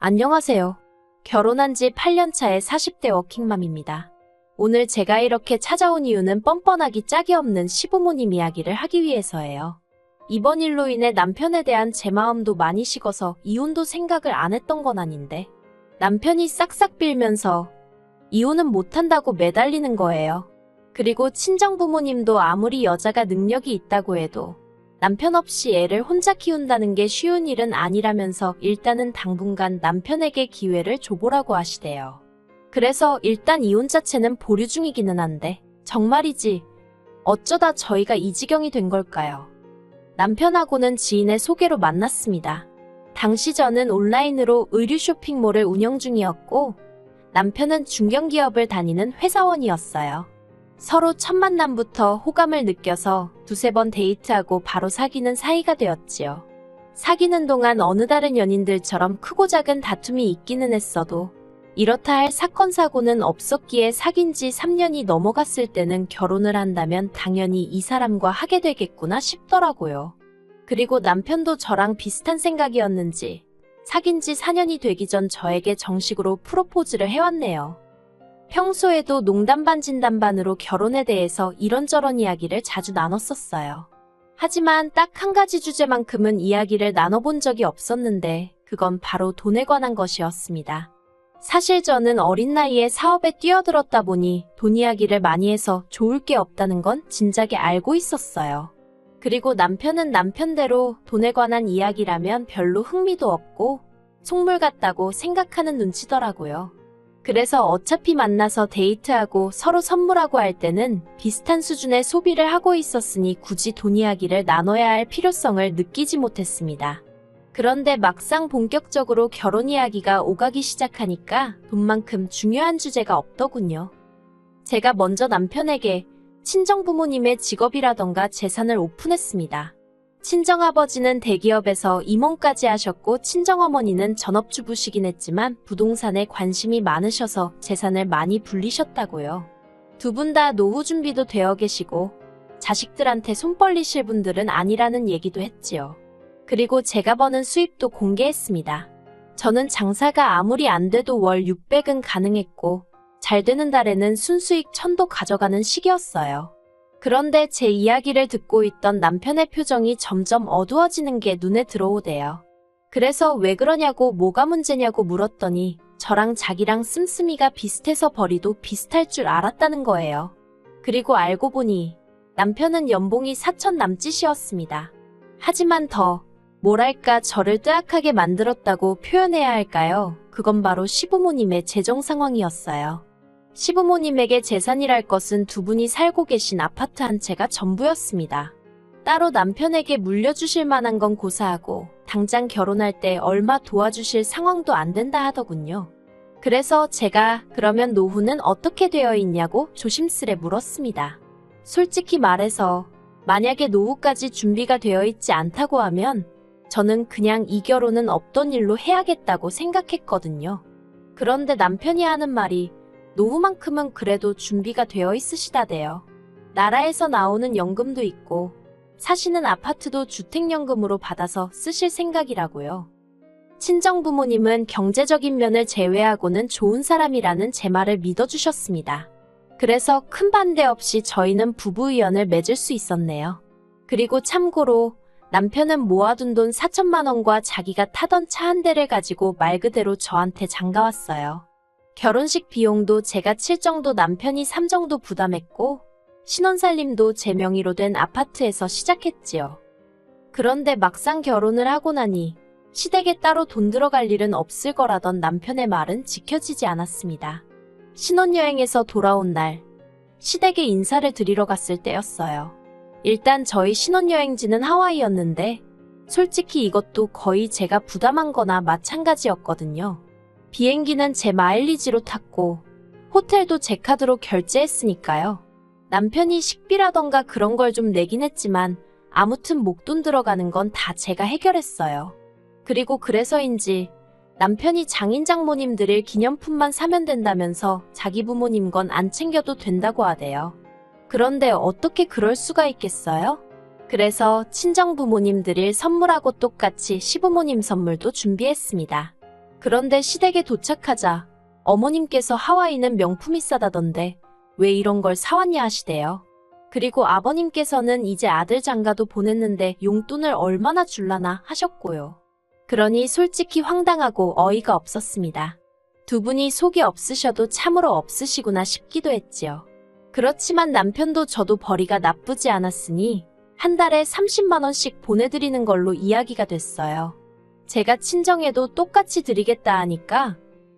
안녕하세요. 결혼한 지 8년 차의 40대 워킹맘입니다. 오늘 제가 이렇게 찾아온 이유는 뻔뻔하기 짝이 없는 시부모님 이야기를 하기 위해서예요. 이번 일로 인해 남편에 대한 제 마음도 많이 식어서 이혼도 생각을 안 했던 건 아닌데 남편이 싹싹 빌면서 이혼은 못한다고 매달리는 거예요. 그리고 친정부모님도 아무리 여자가 능력이 있다고 해도 남편 없이 애를 혼자 키운다는 게 쉬운 일은 아니라면서 일단은 당분간 남편에게 기회를 줘보라고 하시대요. 그래서 일단 이혼 자체는 보류 중이기는 한데 정말이지 어쩌다 저희가 이 지경이 된 걸까요? 남편하고는 지인의 소개로 만났습니다. 당시 저는 온라인으로 의류 쇼핑몰을 운영 중이었고 남편은 중견기업을 다니는 회사원이었어요. 서로 첫 만남부터 호감을 느껴서 두세 번 데이트하고 바로 사귀는 사이가 되었지요. 사귀는 동안 어느 다른 연인들처럼 크고 작은 다툼이 있기는 했어도 이렇다 할 사건 사고는 없었기에 사귄 지 3년이 넘어갔을 때는 결혼을 한다면 당연히 이 사람과 하게 되겠구나 싶더라고요. 그리고 남편도 저랑 비슷한 생각이었는지 사귄 지 4년이 되기 전 저에게 정식으로 프로포즈를 해왔네요. 평소에도 농담 반 진담 반으로 결혼에 대해서 이런저런 이야기를 자주 나눴었어요. 하지만 딱 한 가지 주제만큼은 이야기를 나눠본 적이 없었는데 그건 바로 돈에 관한 것이었습니다. 사실 저는 어린 나이에 사업에 뛰어들었다 보니 돈 이야기를 많이 해서 좋을 게 없다는 건 진작에 알고 있었어요. 그리고 남편은 남편대로 돈에 관한 이야기라면 별로 흥미도 없고 속물 같다고 생각하는 눈치더라고요. 그래서 어차피 만나서 데이트하고 서로 선물하고 할 때는 비슷한 수준의 소비를 하고 있었으니 굳이 돈 이야기를 나눠야 할 필요성을 느끼지 못했습니다. 그런데 막상 본격적으로 결혼 이야기가 오가기 시작하니까 돈만큼 중요한 주제가 없더군요. 제가 먼저 남편에게 친정부모님의 직업이라던가 재산을 오픈했습니다. 친정아버지는 대기업에서 임원까지 하셨고 친정어머니는 전업주부시긴 했지만 부동산에 관심이 많으셔서 재산을 많이 불리셨다고요. 두 분 다 노후 준비도 되어 계시고 자식들한테 손 벌리실 분들은 아니라는 얘기도 했지요. 그리고 제가 버는 수입도 공개했습니다. 저는 장사가 아무리 안 돼도 월 600은 가능했고 잘 되는 달에는 순수익 1000도 가져가는 시기였어요. 그런데 제 이야기를 듣고 있던 남편의 표정이 점점 어두워지는 게 눈에 들어오대요. 그래서 왜 그러냐고 뭐가 문제냐고 물었더니 저랑 자기랑 씀씀이가 비슷해서 벌이도 비슷할 줄 알았다는 거예요. 그리고 알고 보니 남편은 연봉이 4천 남짓이었습니다. 하지만 더 뭐랄까 저를 뜨악하게 만들었다고 표현해야 할까요? 그건 바로 시부모님의 재정 상황이었어요. 시부모님에게 재산이랄 것은 두 분이 살고 계신 아파트 한 채가 전부였습니다. 따로 남편에게 물려주실 만한 건 고사하고 당장 결혼할 때 얼마 도와주실 상황도 안 된다 하더군요. 그래서 제가 그러면 노후는 어떻게 되어 있냐고 조심스레 물었습니다. 솔직히 말해서 만약에 노후까지 준비가 되어 있지 않다고 하면 저는 그냥 이 결혼은 없던 일로 해야겠다고 생각했거든요. 그런데 남편이 하는 말이 노후만큼은 그래도 준비가 되어 있으시다대요. 나라에서 나오는 연금도 있고 사시는 아파트도 주택연금으로 받아서 쓰실 생각이라고요. 친정부모님은 경제적인 면을 제외하고는 좋은 사람이라는 제 말을 믿어주셨습니다. 그래서 큰 반대 없이 저희는 부부의연을 맺을 수 있었네요. 그리고 참고로 남편은 모아둔 돈 4천만 원과 자기가 타던 차 한 대를 가지고 말 그대로 저한테 장가왔어요. 결혼식 비용도 제가 7 정도 남편이 3 정도 부담했고 신혼살림도 제 명의로 된 아파트에서 시작했지요. 그런데 막상 결혼을 하고 나니 시댁에 따로 돈 들어갈 일은 없을 거라던 남편의 말은 지켜지지 않았습니다. 신혼여행에서 돌아온 날 시댁에 인사를 드리러 갔을 때였어요. 일단 저희 신혼여행지는 하와이였는데 솔직히 이것도 거의 제가 부담한 거나 마찬가지였거든요. 비행기는 제 마일리지로 탔고 호텔도 제 카드로 결제했으니까요. 남편이 식비라던가 그런 걸 좀 내긴 했지만 아무튼 목돈 들어가는 건 다 제가 해결했어요. 그리고 그래서인지 남편이 장인 장모님 드릴 기념품만 사면 된다면서 자기 부모님 건 안 챙겨도 된다고 하대요. 그런데 어떻게 그럴 수가 있겠어요? 그래서 친정부모님 드릴 선물하고 똑같이 시부모님 선물도 준비했습니다. 그런데 시댁에 도착하자 어머님께서 하와이는 명품이 싸다던데 왜 이런 걸 사왔냐 하시대요. 그리고 아버님께서는 이제 아들 장가도 보냈는데 용돈을 얼마나 줄라나 하셨고요. 그러니 솔직히 황당하고 어이가 없었습니다. 두 분이 속이 없으셔도 참으로 없으시구나 싶기도 했지요. 그렇지만 남편도 저도 벌이가 나쁘지 않았으니 한 달에 30만 원씩 보내드리는 걸로 이야기가 됐어요. 제가 친정에도 똑같이 드리겠다 하니까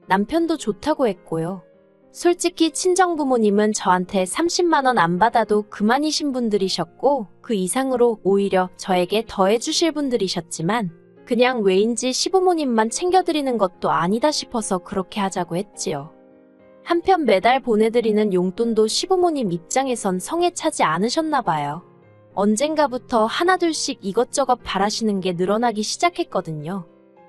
남편도 좋다고 했고요. 솔직히 친정 부모님은 저한테 30만 원 안 받아도 그만이신 분들이셨고 그 이상으로 오히려 저에게 더해주실 분들이셨지만 그냥 왜인지 시부모님만 챙겨드리는 것도 아니다 싶어서 그렇게 하자고 했지요. 한편 매달 보내드리는 용돈도 시부모님 입장에선 성에 차지 않으셨나 봐요. 언젠가부터 하나둘씩 이것저것 바라시는 게 늘어나기 시작했거든요.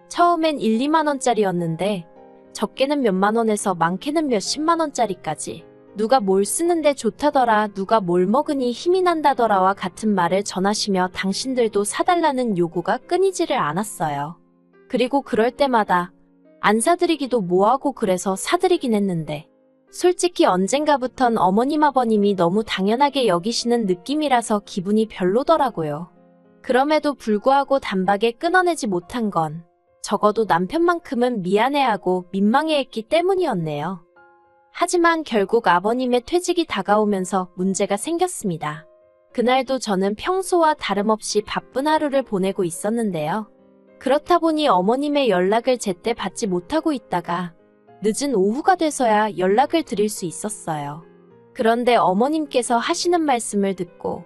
처음엔 1, 2만 원짜리였는데 적게는 몇만 원에서 많게는 몇십만 원짜리까지 누가 뭘 쓰는데 좋다더라, 누가 뭘 먹으니 힘이 난다더라와 같은 말을 전하시며 당신들도 사달라는 요구가 끊이지를 않았어요. 그리고 그럴 때마다 안 사드리기도 뭐하고 그래서 사드리긴 했는데 솔직히 언젠가부턴 어머님 아버님이 너무 당연하게 여기시는 느낌이라서 기분이 별로더라고요. 그럼에도 불구하고 단박에 끊어내지 못한 건 적어도 남편만큼은 미안해하고 민망해했기 때문이었네요. 하지만 결국 아버님의 퇴직이 다가오면서 문제가 생겼습니다. 그날도 저는 평소와 다름없이 바쁜 하루를 보내고 있었는데요. 그렇다 보니 어머님의 연락을 제때 받지 못하고 있다가 늦은 오후가 돼서야 연락을 드릴 수 있었어요. 그런데 어머님께서 하시는 말씀을 듣고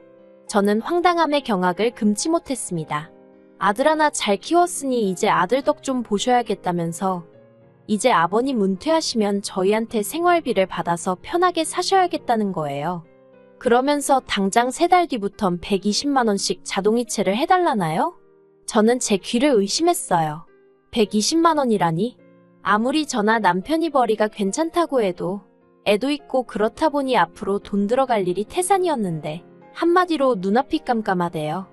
저는 황당함의 경악을 금치 못했습니다. 아들 하나 잘 키웠으니 이제 아들 덕 좀 보셔야겠다면서 이제 아버님 은퇴하시면 저희한테 생활비를 받아서 편하게 사셔야겠다는 거예요. 그러면서 당장 3달 뒤부턴 120만 원씩 자동이체를 해달라나요? 저는 제 귀를 의심했어요. 120만 원이라니? 아무리 저나 남편이 벌이가 괜찮다고 해도 애도 있고 그렇다 보니 앞으로 돈 들어갈 일이 태산이었는데 한마디로 눈앞이 깜깜하대요.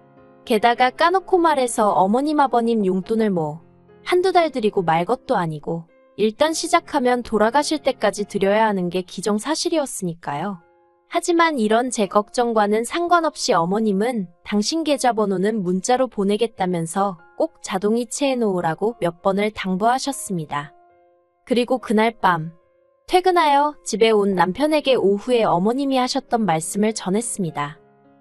게다가 까놓고 말해서 어머님 아버님 용돈을 뭐 한두 달 드리고 말 것도 아니고 일단 시작하면 돌아가실 때까지 드려야 하는 게 기정사실이었으니까요. 하지만 이런 제 걱정과는 상관없이 어머님은 당신 계좌번호는 문자로 보내겠다면서 꼭 자동이체해 놓으라고 몇 번을 당부하셨습니다. 그리고 그날 밤 퇴근하여 집에 온 남편에게 오후에 어머님이 하셨던 말씀을 전했습니다.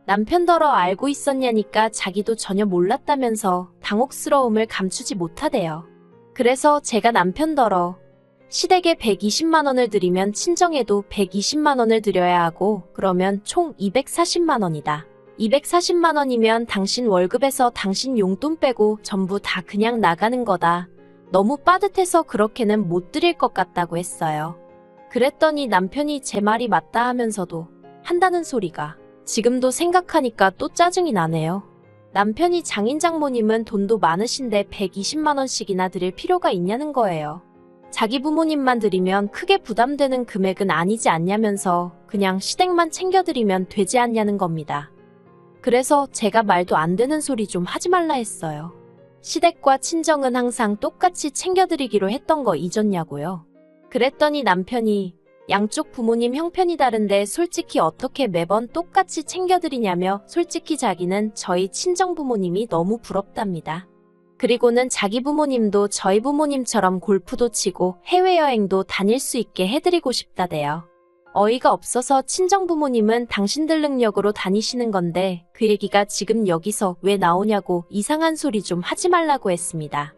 남편더러 알고 있었냐니까 자기도 전혀 몰랐다면서 당혹스러움을 감추지 못하대요. 그래서 제가 남편더러 시댁에 120만 원을 드리면 친정에도 120만 원을 드려야 하고 그러면 총 240만 원이다. 240만 원이면 당신 월급에서 당신 용돈 빼고 전부 다 그냥 나가는 거다. 너무 빠듯해서 그렇게는 못 드릴 것 같다고 했어요. 그랬더니 남편이 제 말이 맞다 하면서도 한다는 소리가 지금도 생각하니까 또 짜증이 나네요. 남편이 장인 장모님은 돈도 많으신데 120만 원씩이나 드릴 필요가 있냐는 거예요. 자기 부모님만 드리면 크게 부담되는 금액은 아니지 않냐면서 그냥 시댁만 챙겨드리면 되지 않냐는 겁니다. 그래서 제가 말도 안 되는 소리 좀 하지 말라 했어요. 시댁과 친정은 항상 똑같이 챙겨드리기로 했던 거 잊었냐고요. 그랬더니 남편이 양쪽 부모님 형편이 다른데 솔직히 어떻게 매번 똑같이 챙겨드리냐며 솔직히 자기는 저희 친정 부모님이 너무 부럽답니다. 그리고는 자기 부모님도 저희 부모님처럼 골프도 치고 해외여행도 다닐 수 있게 해드리고 싶다대요. 어이가 없어서 친정 부모님은 당신들 능력으로 다니시는 건데 그 얘기가 지금 여기서 왜 나오냐고 이상한 소리 좀 하지 말라고 했습니다.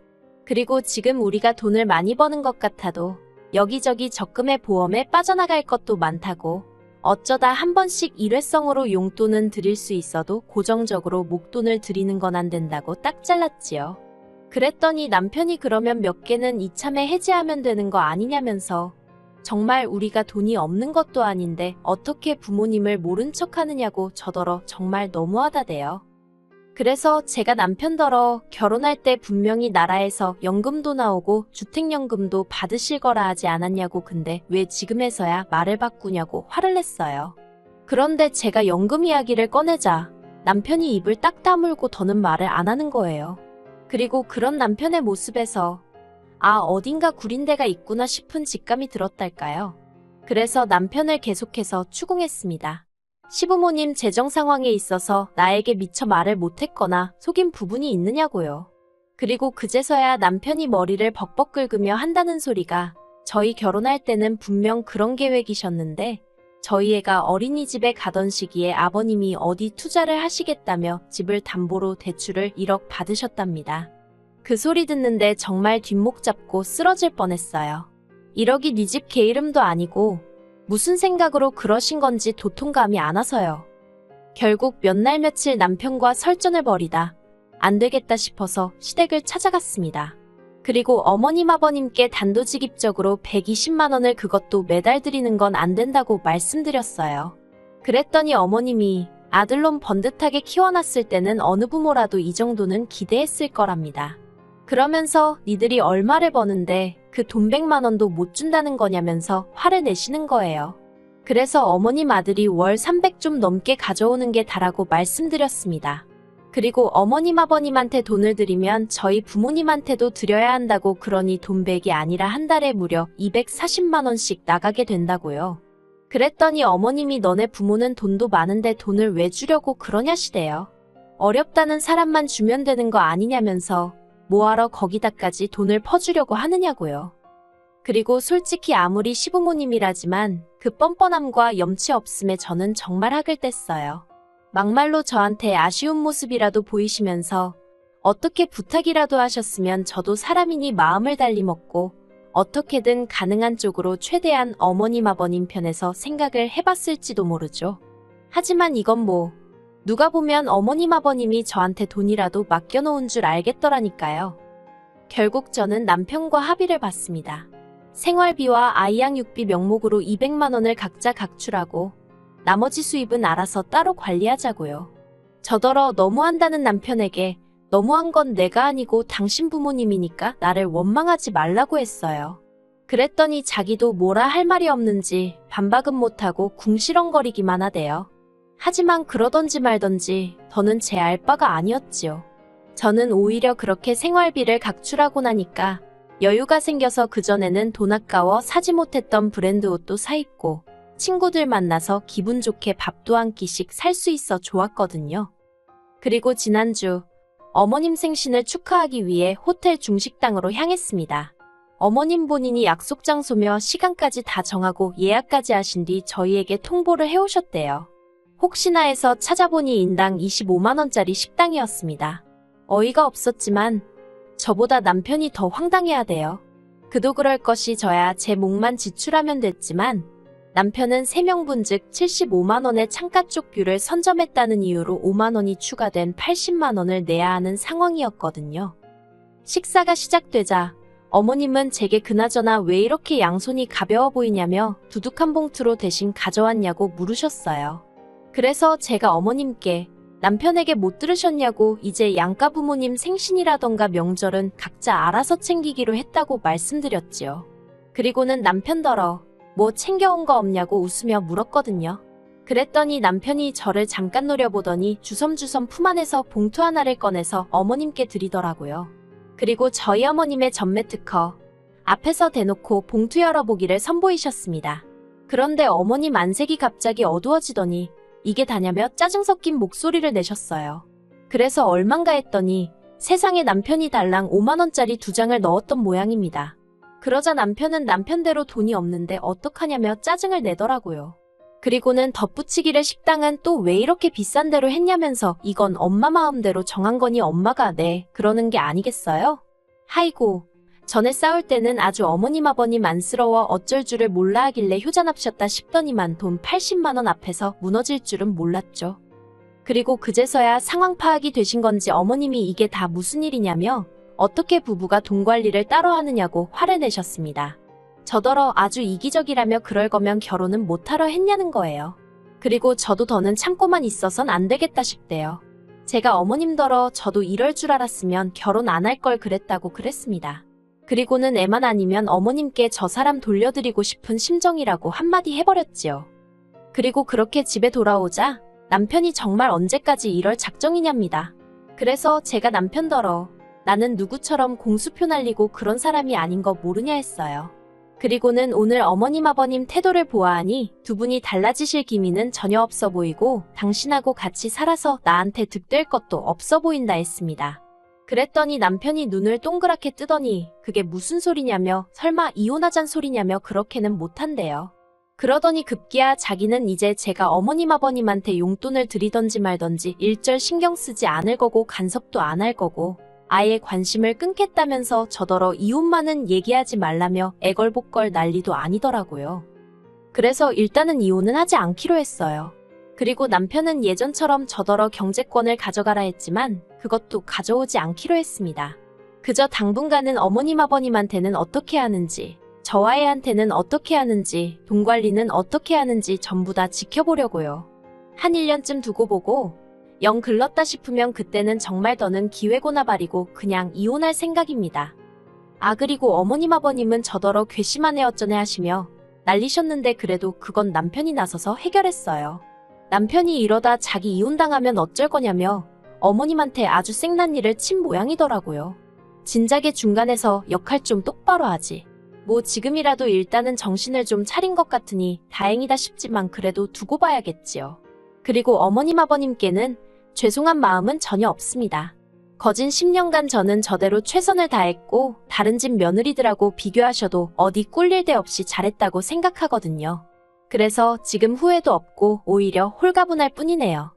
그리고 지금 우리가 돈을 많이 버는 것 같아도 여기저기 적금에 보험에 빠져나갈 것도 많다고 어쩌다 한 번씩 일회성으로 용돈은 드릴 수 있어도 고정적으로 목돈을 드리는 건 안 된다고 딱 잘랐지요. 그랬더니 남편이 그러면 몇 개는 이참에 해지하면 되는 거 아니냐면서 정말 우리가 돈이 없는 것도 아닌데 어떻게 부모님을 모른 척 하느냐고 저더러 정말 너무하다대요. 그래서 제가 남편더러 결혼할 때 분명히 나라에서 연금도 나오고 주택연금도 받으실 거라 하지 않았냐고 근데 왜 지금에서야 말을 바꾸냐고 화를 냈어요. 그런데 제가 연금 이야기를 꺼내자 남편이 입을 딱 다물고 더는 말을 안 하는 거예요. 그리고 그런 남편의 모습에서 아, 어딘가 구린 데가 있구나 싶은 직감이 들었달까요. 그래서 남편을 계속해서 추궁했습니다. 시부모님 재정 상황에 있어서 나에게 미처 말을 못했거나 속인 부분이 있느냐고요. 그리고 그제서야 남편이 머리를 벅벅 긁으며 한다는 소리가 저희 결혼할 때는 분명 그런 계획이셨는데 저희 애가 어린이집에 가던 시기에 아버님이 어디 투자를 하시겠다며 집을 담보로 대출을 1억 받으셨답니다. 그 소리 듣는데 정말 뒷목 잡고 쓰러질 뻔했어요. 1억이 네 집 개 이름도 아니고 무슨 생각으로 그러신 건지 도통감이 안 와서요. 결국 몇 날 며칠 남편과 설전을 벌이다 안 되겠다 싶어서 시댁을 찾아갔습니다. 그리고 어머님 아버님께 단도직입적으로 120만 원을 그것도 매달 드리는 건 안 된다고 말씀드렸어요. 그랬더니 어머님이 아들놈 번듯하게 키워놨을 때는 어느 부모라도 이 정도는 기대했을 거랍니다. 그러면서 니들이 얼마를 버는데 그 돈 100만 원도 못 준다는 거냐면서 화를 내시는 거예요. 그래서 어머님 아들이 월 300 좀 넘게 가져오는 게 다라고 말씀드렸습니다. 그리고 어머님 아버님한테 돈을 드리면 저희 부모님한테도 드려야 한다고 그러니 돈 100이 아니라 한 달에 무려 240만 원씩 나가게 된다고요. 그랬더니 어머님이 너네 부모는 돈도 많은데 돈을 왜 주려고 그러냐시대요. 어렵다는 사람만 주면 되는 거 아니냐면서 뭐하러 거기다까지 돈을 퍼주려고 하느냐고요. 그리고 솔직히 아무리 시부모님이라지만 그 뻔뻔함과 염치 없음에 저는 정말 학을 뗐어요. 막말로 저한테 아쉬운 모습이라도 보이시면서 어떻게 부탁이라도 하셨으면 저도 사람이니 마음을 달리 먹고 어떻게든 가능한 쪽으로 최대한 어머님 아버님 편에서 생각을 해봤을지도 모르죠. 하지만 이건 뭐 누가 보면 어머님 아버님이 저한테 돈이라도 맡겨놓은 줄 알겠더라니까요. 결국 저는 남편과 합의를 봤습니다. 생활비와 아이양육비 명목으로 200만 원을 각자 각출하고 나머지 수입은 알아서 따로 관리하자고요. 저더러 너무한다는 남편에게 너무한 건 내가 아니고 당신 부모님이니까 나를 원망하지 말라고 했어요. 그랬더니 자기도 뭐라 할 말이 없는지 반박은 못하고 궁시렁거리기만 하대요. 하지만 그러던지 말던지 더는 제 알 바가 아니었지요. 저는 오히려 그렇게 생활비를 각출하고 나니까 여유가 생겨서 그전에는 돈 아까워 사지 못했던 브랜드 옷도 사입고 친구들 만나서 기분 좋게 밥도 한 끼씩 살 수 있어 좋았거든요. 그리고 지난주 어머님 생신을 축하하기 위해 호텔 중식당으로 향했습니다. 어머님 본인이 약속 장소며 시간까지 다 정하고 예약까지 하신 뒤 저희에게 통보를 해오셨대요. 혹시나 해서 찾아보니 인당 25만 원짜리 식당이었습니다. 어이가 없었지만 저보다 남편이 더 황당해하대요. 그도 그럴 것이 저야 제 몫만 지출하면 됐지만 남편은 3명분 즉 75만 원의 창가 쪽 뷰를 선점했다는 이유로 5만 원이 추가된 80만 원을 내야 하는 상황이었거든요. 식사가 시작되자 어머님은 제게 그나저나 왜 이렇게 양손이 가벼워 보이냐며 두둑 한 봉투로 대신 가져왔냐고 물으셨어요. 그래서 제가 어머님께 남편에게 못 들으셨냐고 이제 양가 부모님 생신이라던가 명절은 각자 알아서 챙기기로 했다고 말씀드렸지요. 그리고는 남편더러 뭐 챙겨온 거 없냐고 웃으며 물었거든요. 그랬더니 남편이 저를 잠깐 노려보더니 주섬주섬 품 안에서 봉투 하나를 꺼내서 어머님께 드리더라고요. 그리고 저희 어머님의 전매 특허 앞에서 대놓고 봉투 열어보기를 선보이셨습니다. 그런데 어머님 안색이 갑자기 어두워지더니 이게 다냐며 짜증 섞인 목소리를 내셨어요. 그래서 얼만가 했더니 세상에 남편이 달랑 5만 원짜리 2장을 넣었던 모양입니다. 그러자 남편은 남편대로 돈이 없는데 어떡하냐며 짜증을 내더라고요. 그리고는 덧붙이기를 식당은 또 왜 이렇게 비싼 대로 했냐면서 이건 엄마 마음대로 정한 거니 엄마가 네 그러는 게 아니겠어요? 하이고 전에 싸울 때는 아주 어머님 아버님 안쓰러워 어쩔 줄을 몰라 하길래 효자납셨다 싶더니만 돈 80만 원 앞에서 무너질 줄은 몰랐죠. 그리고 그제서야 상황 파악이 되신 건지 어머님이 이게 다 무슨 일이냐며 어떻게 부부가 돈 관리를 따로 하느냐고 화를 내셨습니다. 저더러 아주 이기적이라며 그럴 거면 결혼은 못하러 했냐는 거예요. 그리고 저도 더는 참고만 있어선 안 되겠다 싶대요. 제가 어머님더러 저도 이럴 줄 알았으면 결혼 안 할 걸 그랬다고 그랬습니다. 그리고는 애만 아니면 어머님께 저 사람 돌려드리고 싶은 심정이라고 한마디 해버렸지요. 그리고 그렇게 집에 돌아오자 남편이 정말 언제까지 이럴 작정이냐입니다. 그래서 제가 남편더러 나는 누구처럼 공수표 날리고 그런 사람이 아닌 거 모르냐 했어요. 그리고는 오늘 어머님 아버님 태도를 보아하니 두 분이 달라지실 기미는 전혀 없어 보이고 당신하고 같이 살아서 나한테 득될 것도 없어 보인다 했습니다. 그랬더니 남편이 눈을 동그랗게 뜨더니 그게 무슨 소리냐며 설마 이혼하잔 소리냐며 그렇게는 못한대요. 그러더니 급기야 자기는 이제 제가 어머님 아버님한테 용돈을 드리던지 말던지 일절 신경 쓰지 않을 거고 간섭도 안 할 거고 아예 관심을 끊겠다면서 저더러 이혼만은 얘기하지 말라며 애걸복걸 난리도 아니더라고요. 그래서 일단은 이혼은 하지 않기로 했어요. 그리고 남편은 예전처럼 저더러 경제권을 가져가라 했지만 그것도 가져오지 않기로 했습니다. 그저 당분간은 어머님 아버님한테는 어떻게 하는지, 저와 애한테는 어떻게 하는지, 돈 관리는 어떻게 하는지 전부 다 지켜보려고요. 한 1년쯤 두고 보고 영 글렀다 싶으면 그때는 정말 더는 기회고나 발이고 그냥 이혼할 생각입니다. 아 그리고 어머님 아버님은 저더러 괘씸하네 어쩌네 하시며 난리셨는데 그래도 그건 남편이 나서서 해결했어요. 남편이 이러다 자기 이혼당하면 어쩔 거냐며 어머님한테 아주 쌩난 일을 친 모양이더라고요. 진작에 중간에서 역할 좀 똑바로 하지. 뭐 지금이라도 일단은 정신을 좀 차린 것 같으니 다행이다 싶지만 그래도 두고 봐야겠지요. 그리고 어머님 아버님께는 죄송한 마음은 전혀 없습니다. 거진 10년간 저는 저대로 최선을 다했고 다른 집 며느리들하고 비교하셔도 어디 꿀릴 데 없이 잘했다고 생각하거든요. 그래서 지금 후회도 없고 오히려 홀가분할 뿐이네요.